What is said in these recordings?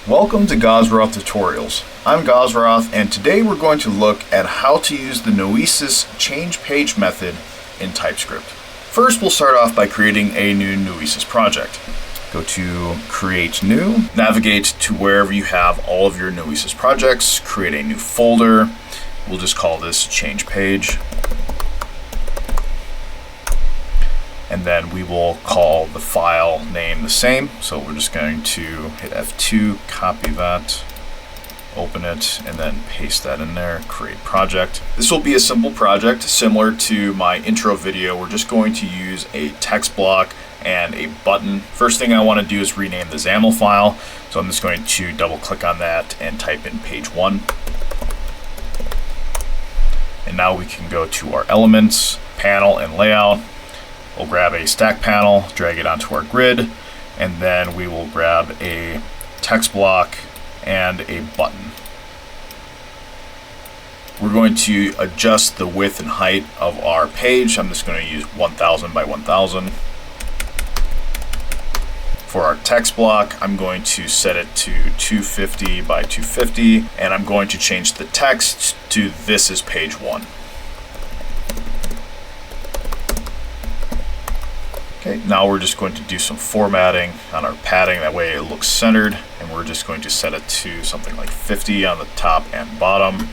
Welcome to Gozroth Tutorials. I'm Gozroth, and today we're going to look at how to use the Noesis ChangePage method in TypeScript. First, we'll start off by creating a new Noesis project. Go to Create New, navigate to wherever you have all of your Noesis projects, create a new folder. We'll just call this ChangePage. And then we will call the file name the same. So we're just going to hit F2, copy that, open it, and then paste that in there, create project. This will be a simple project similar to my intro video. We're just going to use a text block and a button. First thing I want to do is rename the XAML file. So I'm just going to double click on that and type in page 1. And now we can go to our elements, panel, and layout. We'll grab a stack panel, drag it onto our grid, and then we will grab a text block and a button. We're going to adjust the width and height of our page. I'm just going to use 1000 by 1000. For our text block, I'm going to set it to 250 by 250, and I'm going to change the text to "This is page 1." Okay, now we're just going to do some formatting on our padding, that way it looks centered, and we're just going to set it to something like 50 on the top and bottom,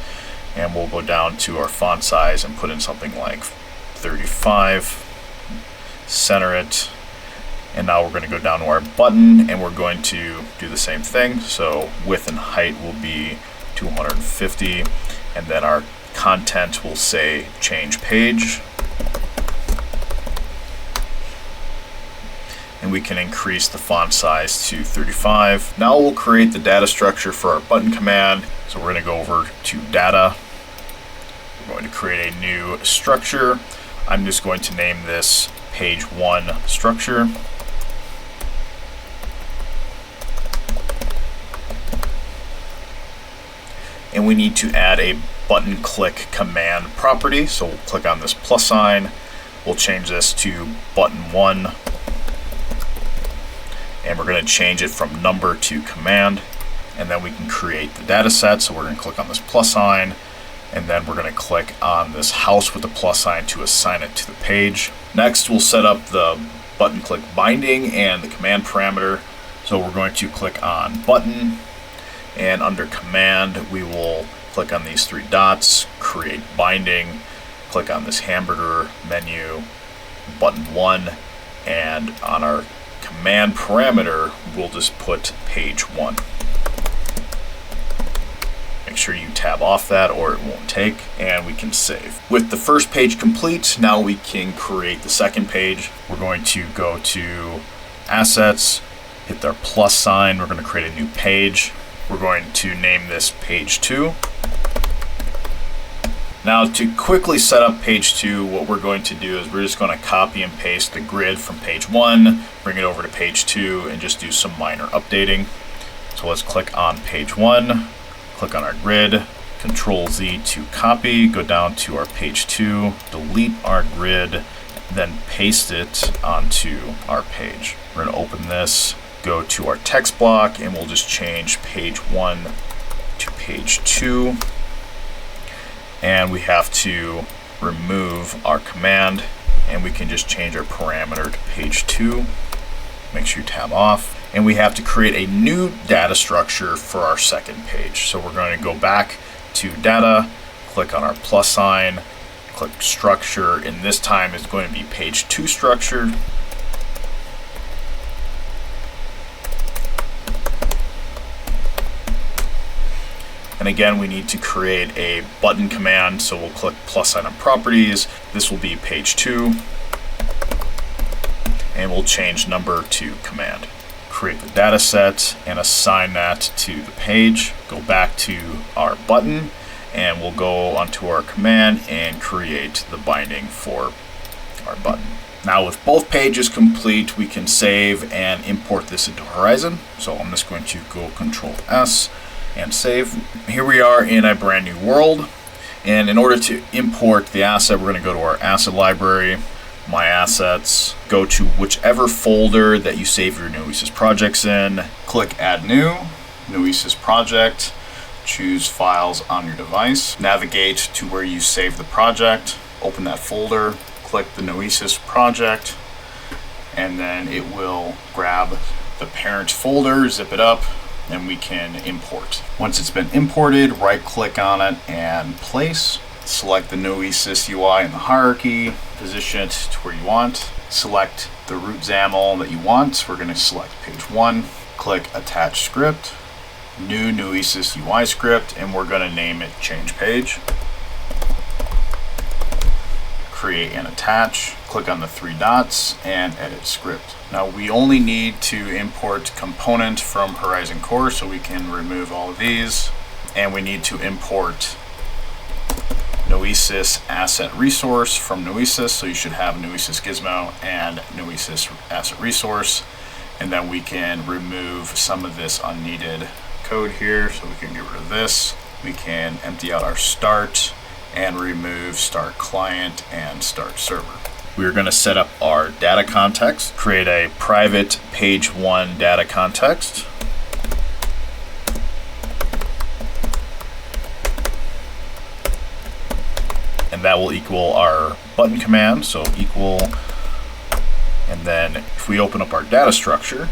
and we'll go down to our font size and put in something like 35, center it, and now we're going to go down to our button and we're going to do the same thing. So width and height will be 250, and then our content will say change page. And we can increase the font size to 35. Now we'll create the data structure for our button command. So we're going to go over to data. We're going to create a new structure. I'm just going to name this page 1 structure. And we need to add a button click command property. So we'll click on this plus sign. We'll change this to button 1. And we're going to change it from number to command, and then we can create the data set. So we're going to click on this plus sign, and then we're going to click on this house with the plus sign to assign it to the page. Next, we'll set up the button click binding and the command parameter. So we're going to click on button, and under command we will click on these 3 dots, create binding, click on this hamburger menu, button 1, and on our command parameter, we'll just put page 1. Make sure you tab off that or it won't take, and we can save. With the first page complete, now we can create the second page. We're going to go to assets, hit our plus sign, we're going to create a new page. We're going to name this page 2. Now, to quickly set up page 2, what we're going to do is we're just going to copy and paste the grid from page 1, bring it over to page 2, and just do some minor updating. So let's click on page 1, click on our grid, Control Z to copy, go down to our page 2, delete our grid, then paste it onto our page. We're going to open this, go to our text block, and we'll just change page 1 to page 2. And we have to remove our command, and we can just change our parameter to page 2. Make sure you tab off. And we have to create a new data structure for our second page. So we're going to go back to data, click on our plus sign, click structure, and this time it's going to be page 2 structure. And again, we need to create a button command, so we'll click plus sign on properties. This will be page 2, and we'll change number to command. Create the data set and assign that to the page. Go back to our button, and we'll go onto our command and create the binding for our button. Now with both pages complete, we can save and import this into Horizon. So I'm just going to go Control S and save. Here we are in a brand new world, and in order to import the asset, we're going to go to our asset library, My Assets, go to whichever folder that you save your Noesis projects in, click Add New, Noesis project, choose files on your device, navigate to where you save the project, open that folder, click the Noesis project, and then it will grab the parent folder, zip it up, and we can import. Once it's been imported, right click on it and place. Select the Noesis UI in the hierarchy, position it to where you want. Select the root XAML that you want. We're going to select page 1. Click attach script, new Noesis UI script, and we're going to name it ChangePage. Create and attach. Click on the 3 dots and edit script. Now we only need to import component from Horizon Core, so we can remove all of these. And we need to import Noesis asset resource from Noesis, so you should have Noesis Gizmo and Noesis asset resource. And then we can remove some of this unneeded code here, so we can get rid of this. We can empty out our start and remove start client and start server. We're going to set up our data context, create a private page 1 data context. And that will equal our button command, so equal, and then if we open up our data structure,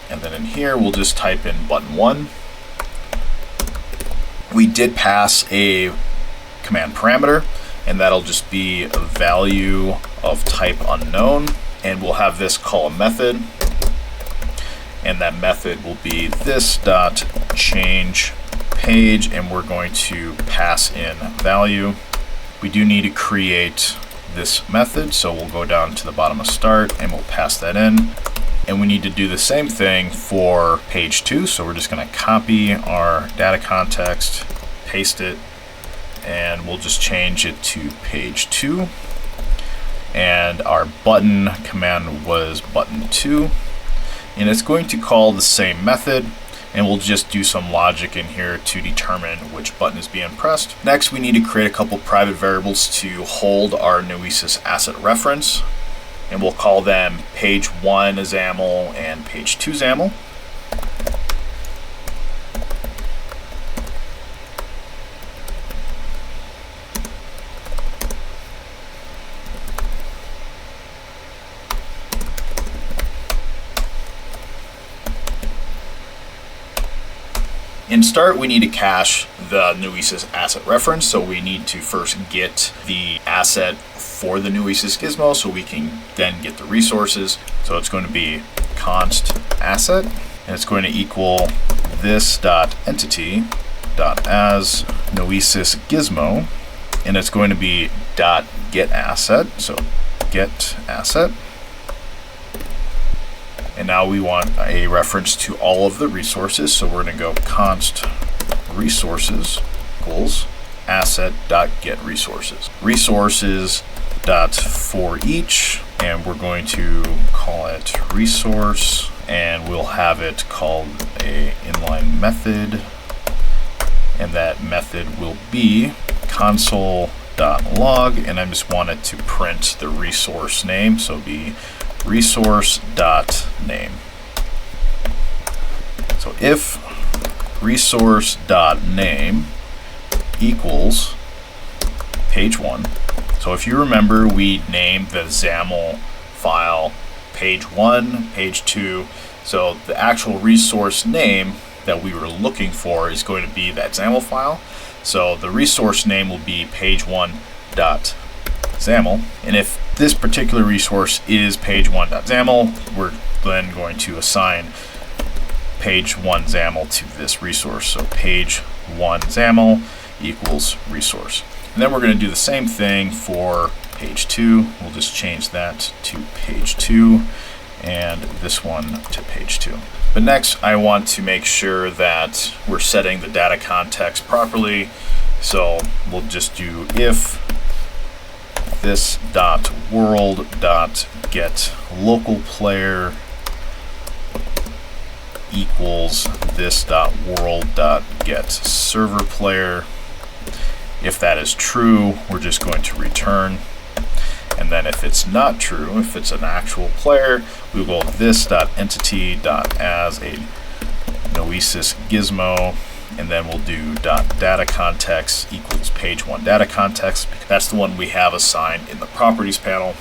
and then in here we'll just type in button 1. We did pass a command parameter, and that'll just be a value of type unknown, and we'll have this call a method. And that method will be this dot change page, and we're going to pass in value. We do need to create this method, so we'll go down to the bottom of start and we'll pass that in. And we need to do the same thing for page 2, so we're just going to copy our data context, paste it, and we'll just change it to page 2. And our button command was button 2. And it's going to call the same method, and we'll just do some logic in here to determine which button is being pressed. Next, we need to create a couple private variables to hold our Noesis asset reference, and we'll call them page 1 XAML and page 2 XAML. In start, we need to cache the Noesis asset reference, so we need to first get the asset for the Noesis Gizmo so we can then get the resources. So it's going to be const asset, and it's going to equal this dot entity dot as Noesis Gizmo, and it's going to be dot get asset, so get asset. And now we want a reference to all of the resources, so we're going to go const resources equals asset.getResources. Resources dot for each, and we're going to call it resource, and we'll have it called a inline method, and that method will be console.log, and I just want it to print the resource name, so it'll be resource.name. So if resource.name equals page 1. So if you remember, we named the XAML file page 1, page 2. So the actual resource name that we were looking for is going to be that XAML file. So the resource name will be page1.xaml. And if this particular resource is page1.xaml, we're then going to assign page1.xaml to this resource. So page1.xaml equals resource. And then we're going to do the same thing for page 2. We'll just change that to page 2 and this one to page 2. But next, I want to make sure that we're setting the data context properly. So we'll just do if this dot world dot get local player equals this dot world dot get server player. If that is true, we're just going to return. And then if it's not true, if it's an actual player, we will go this.entity.as a Noesis gizmo, and then we'll do .data context equals page 1 data context. That's the one we have assigned in the properties panel.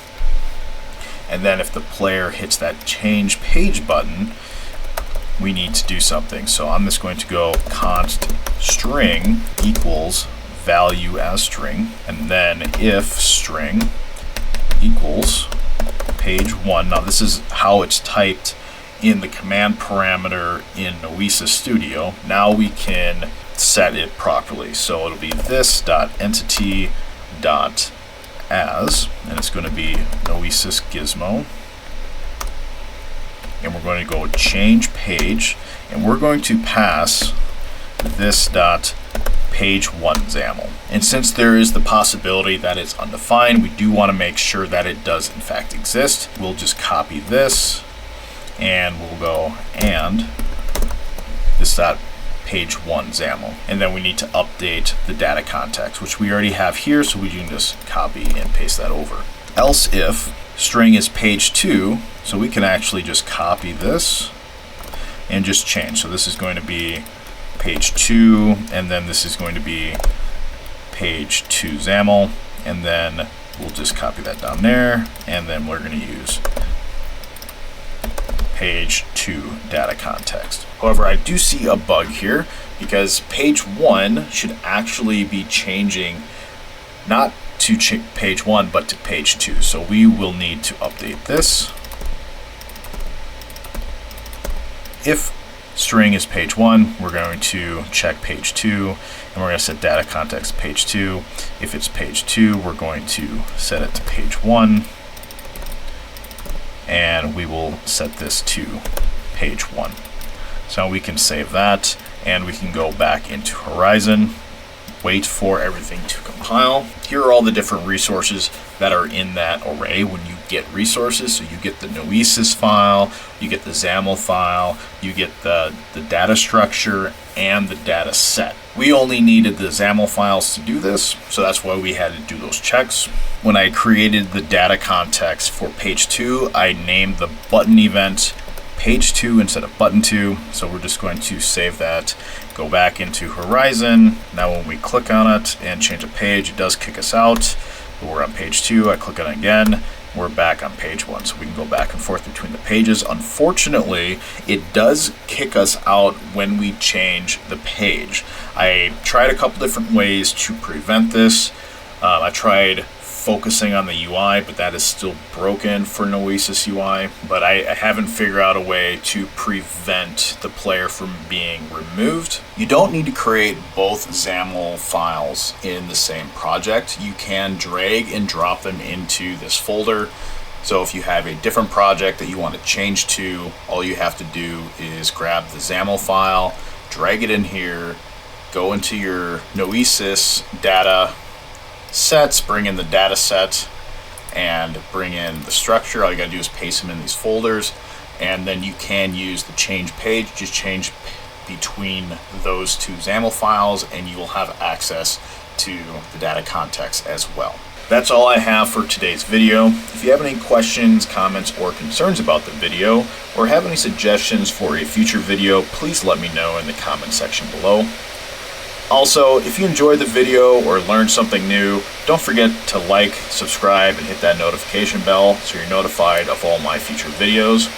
And then if the player hits that change page button, we need to do something. So I'm just going to go const string equals value as string, and then if string equals page 1. Now this is how it's typed in the command parameter in Noesis Studio. Now we can set it properly. So it'll be this.entity.as, and it's going to be Noesis gizmo. And we're going to go change page, and we're going to pass this.page 1 XAML. And since there is the possibility that it's undefined, we do want to make sure that it does in fact exist. We'll just copy this, and we'll go and this.page 1 XAML. And then we need to update the data context, which we already have here, so we can just copy and paste that over. Else if string is page 2, so we can actually just copy this and just change. So this is going to be page 2, and then this is going to be page 2 XAML, and then we'll just copy that down there, and then we're going to use page 2 data context. However, I do see a bug here because page 1 should actually be changing not to page 1 but to page 2. So we will need to update this. If string is page 1, we're going to check page 2, and we're going to set data context page 2. If it's page 2, we're going to set it to page 1, and we will set this to page 1. So we can save that, and we can go back into Horizon, wait for everything to compile. Here are all the different resources that are in that array when you get resources. So you get the Noesis file, you get the XAML file, you get the data structure, and the data set. We only needed the XAML files to do this, so that's why we had to do those checks. When I created the data context for page 2, I named the button event page 2 instead of button 2. So we're just going to save that, go back into Horizon. Now when we click on it and change a page, it does kick us out. But we're on page 2, I click on it again, we're back on page 1. So we can go back and forth between the pages. Unfortunately, it does kick us out when we change the page. I tried a couple different ways to prevent this. I tried focusing on the UI, but that is still broken for Noesis UI. But I haven't figured out a way to prevent the player from being removed. You don't need to create both XAML files in the same project. You can drag and drop them into this folder. So if you have a different project that you want to change to, all you have to do is grab the XAML file, drag it in here, go into your Noesis data sets, bring in the data set, and bring in the structure. All you gotta do is paste them in these folders, and then you can use the change page, just change between those two XAML files, and you will have access to the data context as well. That's all I have for today's video. If you have any questions, comments, or concerns about the video, or have any suggestions for a future video, please let me know in the comment section below. Also, if you enjoyed the video or learned something new, don't forget to like, subscribe, and hit that notification bell so you're notified of all my future videos.